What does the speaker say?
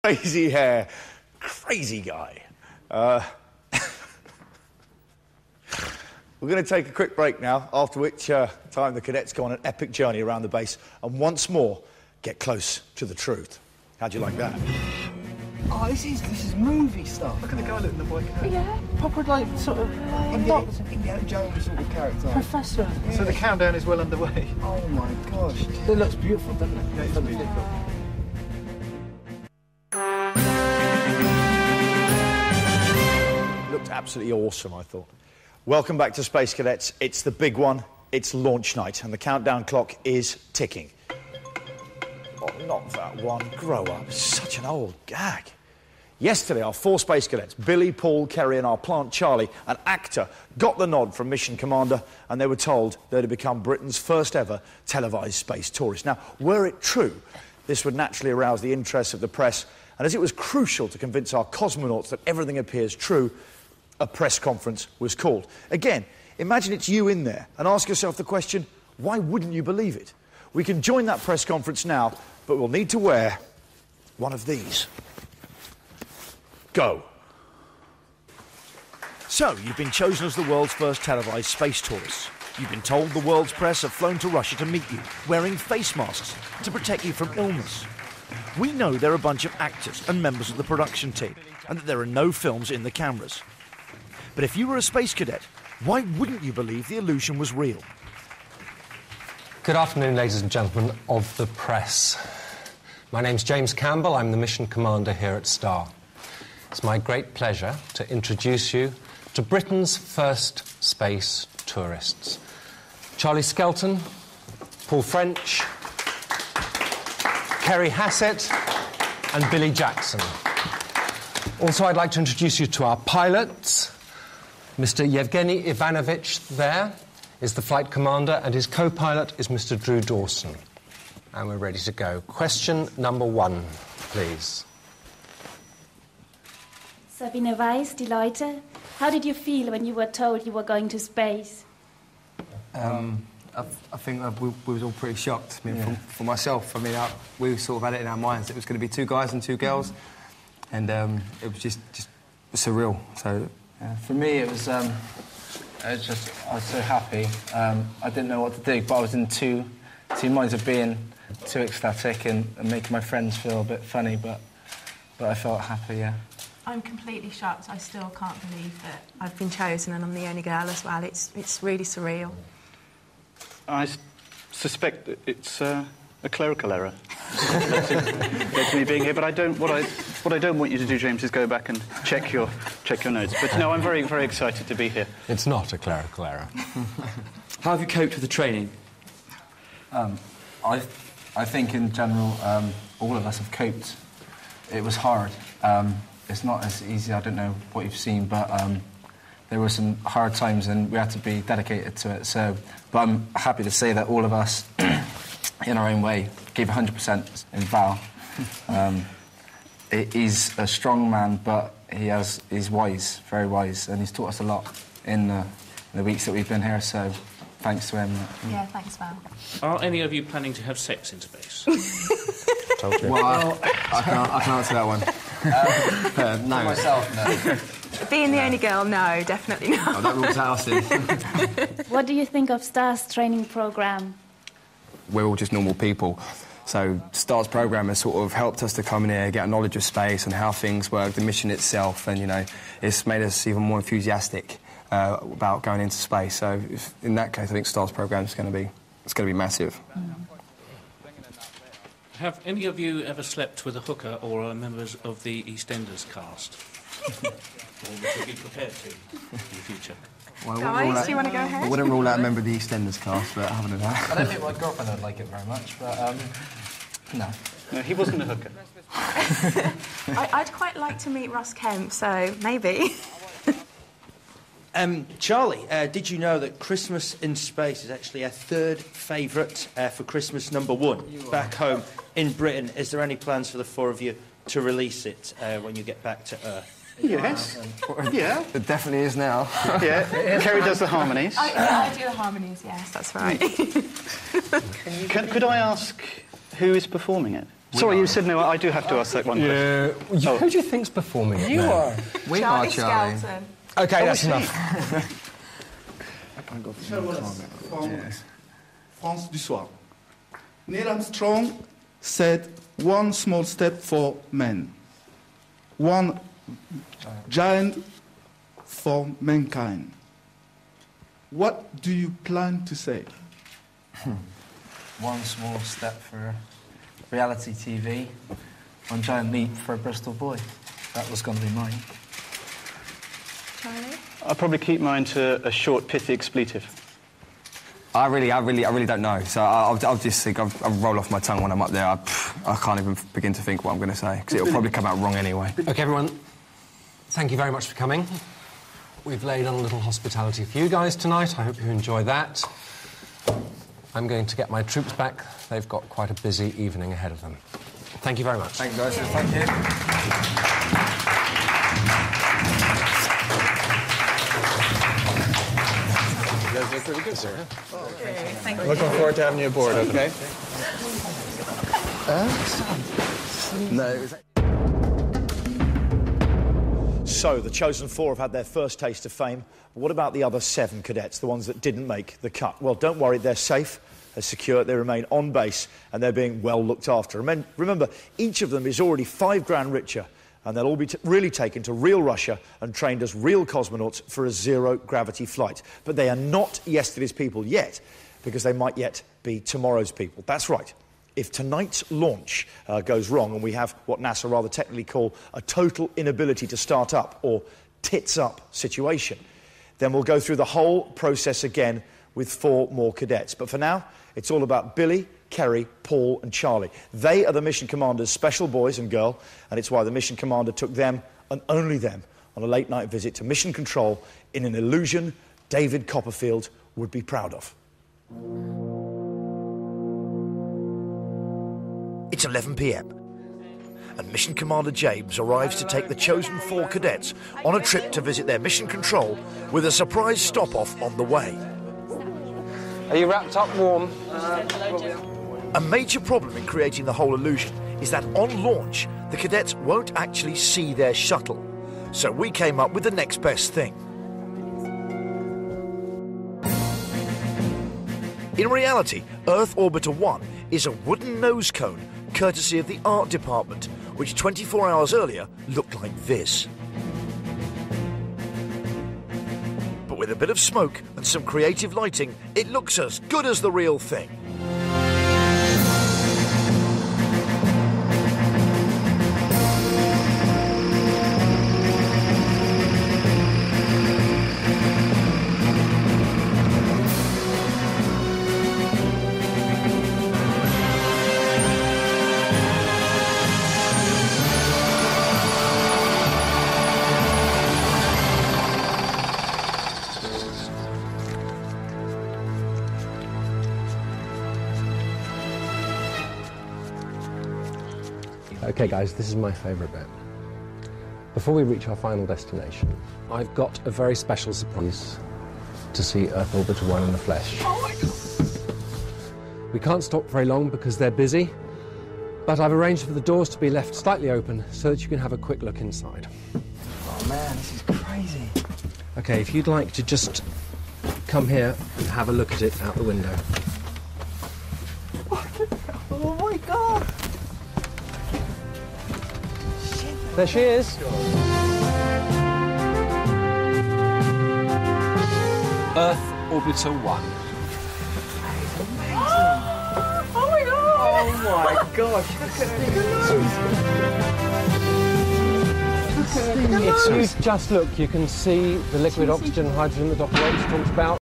Crazy hair, crazy guy. We're going to take a quick break now, after which time the cadets go on an epic journey around the base and once more get close to the truth. How'd you like that? Oh, this is movie stuff. Look at the guy looking the white hat. Yeah, proper like sort of Indiana Jones sort of character. professor. Yeah. So the countdown is well underway. Oh my gosh. It looks beautiful, doesn't it? Yeah, it's beautiful. Looked absolutely awesome, I thought. Welcome back to Space Cadets. It's the big one. It's launch night, and the countdown clock is ticking. Oh, not that one. Grow up. Such an old gag. Yesterday, our 4 Space Cadets, Billy, Paul, Kerry and our plant Charlie, an actor, got the nod from Mission Commander, and they were told they'd have become Britain's first ever televised space tourist. Now, were it true, this would naturally arouse the interest of the press, and as it was crucial to convince our cosmonauts that everything appears true, a press conference was called. Again, imagine it's you in there and ask yourself the question, why wouldn't you believe it? We can join that press conference now, but we'll need to wear one of these. Go. So, you've been chosen as the world's first televised space tourists. You've been told the world's press have flown to Russia to meet you, wearing face masks to protect you from illness. We know they're a bunch of actors and members of the production team, and that there are no films in the cameras. But if you were a space cadet, why wouldn't you believe the illusion was real? Good afternoon, ladies and gentlemen of the press. My name's James Campbell. I'm the mission commander here at STAR. It's my great pleasure to introduce you to Britain's first space tourists. Charlie Skelton, Paul French, Kerry Hassett and Billy Jackson. Also, I'd like to introduce you to our pilots. Mr. Yevgeny Ivanovich there is the flight commander, and his co-pilot is Mr. Drew Dawson. And we're ready to go. Question number 1, please. Sabine Weiss, Die Leute, how did you feel when you were told you were going to space? I think we was all pretty shocked. I mean, for myself, I mean, we sort of had it in our minds it was going to be 2 guys and 2 girls, and it was just surreal. So for me, it was I was so happy. I didn't know what to do, but I was in two minds of being too ecstatic and making my friends feel a bit funny, but I felt happy. Yeah. I'm completely shocked. I still can't believe that I've been chosen and I'm the only girl as well. It's really surreal. I suspect that it's a clerical error. Led to me being here, but what I don't want you to do, James, is go back and check your notes. But no, I'm very, very excited to be here. It's not a clerical error. How have you coped with the training? I think in general, all of us have coped. It was hard. It's not as easy. I don't know what you've seen, but there were some hard times, and we had to be dedicated to it. But I'm happy to say that all of us, in our own way, gave 100% in Val. He's a strong man, but he's wise, very wise, and he's taught us a lot in the weeks that we've been here. So, thanks to him. Yeah, thanks, Val. Are any of you planning to have sex in space? Told you. Well, I can answer that one. No. For myself, no. Being the only girl, no, definitely not. Oh, that rules out in. What do you think of STAR's training program? We're all just normal people. So STAR's program has sort of helped us to come in here, get a knowledge of space and how things work, the mission itself, and, you know, it's made us even more enthusiastic about going into space. So in that case, I think STAR's program is going to be massive. Have any of you ever slept with a hooker or are members of the EastEnders cast? Or would you be prepared to in the future? Well, Guys, do you want to go ahead? I wouldn't rule out a member of the EastEnders cast, but other than that... I don't think my girlfriend would like it very much, but, no. No, he wasn't a hooker. I'd quite like to meet Ross Kemp, so maybe. Charlie, did you know that Christmas in Space is actually our 3rd favourite for Christmas #1 back home in Britain? Is there any plans for the 4 of you to release it when you get back to Earth? Yes. Yeah. It definitely is now. Yeah. Kerry does the harmonies. I do the harmonies, yes, that's right. Could I ask who is performing it? Sorry, you said no. I do have to ask that one question. Who do you think's performing it? You are. We are, Charlie. Charlie. OK, that's enough. France du soir. Neil Armstrong said, one small step for man, one giant for mankind. What do you plan to say? One small step for reality TV, one giant leap for a Bristol boy. That was going to be mine. Charlie? I'll probably keep mine to a short, pithy expletive. I really don't know. So I'll just think, I'll roll off my tongue when I'm up there. I can't even begin to think what I'm going to say, because it'll probably come out wrong anyway. OK, everyone, thank you very much for coming. We've laid on a little hospitality for you guys tonight. I hope you enjoy that. I'm going to get my troops back. They've got quite a busy evening ahead of them. Thank you very much. Thank you, guys. Thank you. You guys look pretty good, sir. Thank you. Looking forward to having you aboard, OK? No. So, the chosen 4 have had their first taste of fame. What about the other 7 cadets, the ones that didn't make the cut? Well, don't worry, they're safe, they're secure, they remain on base, and they're being well looked after. Remember, each of them is already $5 richer, and they'll all be really taken to real Russia and trained as real cosmonauts for a zero-gravity flight. But they are not yesterday's people yet, because they might yet be tomorrow's people. That's right. If tonight's launch goes wrong and we have what NASA rather technically call a total inability to start up, or tits up situation, then we'll go through the whole process again with 4 more cadets. But for now, it's all about Billy, Kerry, Paul and Charlie. They are the mission commander's special boys and girl, and it's why the mission commander took them, and only them, on a late-night visit to Mission Control in an illusion David Copperfield would be proud of. It's 11 p.m. and Mission Commander James arrives to take the chosen 4 cadets on a trip to visit their mission control with a surprise stop-off on the way. Are you wrapped up warm? A major problem in creating the whole illusion is that on launch, the cadets won't actually see their shuttle. So we came up with the next best thing. In reality, Earth Orbiter 1 is a wooden nose cone, courtesy of the art department, which 24 hours earlier looked like this. But with a bit of smoke and some creative lighting, it looks as good as the real thing. OK, guys, this is my favourite bit. Before we reach our final destination, I've got a very special surprise to see Earth Orbiter 1 in the flesh. Oh my God! We can't stop very long because they're busy, but I've arranged for the doors to be left slightly open so that you can have a quick look inside. Oh, man, this is crazy. OK, if you'd like to just come here and have a look at it out the window. Oh, my God! There she is. Earth Orbiter 1. Oh my God! Oh, my gosh, look at it. If you just look, you can see the liquid oxygen and hydrogen that Dr. Oates talked about.